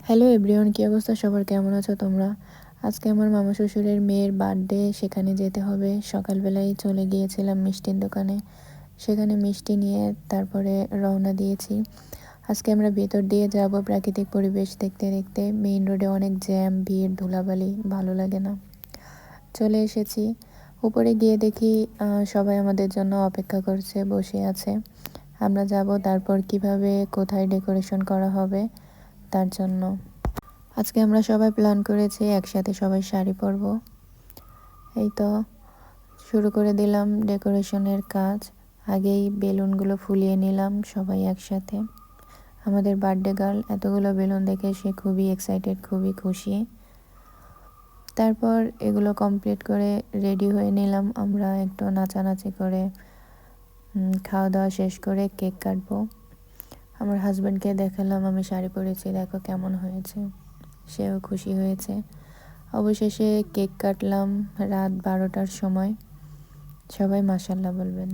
Hello everyone, কি অবস্থা সবার? কেমন আছো তোমরা? আজকে আমার মামা শ্বশুরের মেয়ের বার্থডে, সেখানে যেতে হবে। সকালবেলায় চলে গিয়েছিলাম মিষ্টির দোকানে, সেখানে মিষ্টি নিয়ে তারপরে রওনা দিয়েছি। আজকে আমরা ভেতর দিয়ে যাব প্রাকৃতিক পরিবেশ দেখতে দেখতে। মেইন রোডে অনেক জ্যাম, ভিড়, ধুলাবালি, ভালো লাগে না। চলে এসেছি। উপরে গিয়ে দেখি সবাই আমাদের জন্য অপেক্ষা করছে, বসে আছে। আমরা যাব, তারপর কিভাবে কোথায় ডেকোরেশন করা হবে তার জন্য। আজকে আমরা সবাই প্ল্যান করেছি একসাথে সবাই শাড়ি পরবো। এই তো শুরু করে দিলাম ডেকোরেশনের কাজ। আগেই বেলুনগুলো ফুলিয়ে নিলাম সবাই একসাথে। আমাদের বার্থডে গার্ল এতগুলো বেলুন দেখে সে খুবই এক্সাইটেড, খুবই খুশি। তারপর এগুলো কমপ্লিট করে রেডি হয়ে নিলাম আমরা, একটু নাচানাচি করে খাওয়া দাওয়া শেষ করে কেক কাটবো। আমার হাজব্যান্ডকে দেখালাম আমি শাড়ি পরেছি, দেখো কেমন হয়েছে। সেও খুশি হয়েছে। অবশেষে কেক কাটলাম রাত 12টার সময়। সবাই মাশাআল্লাহ বলবেন।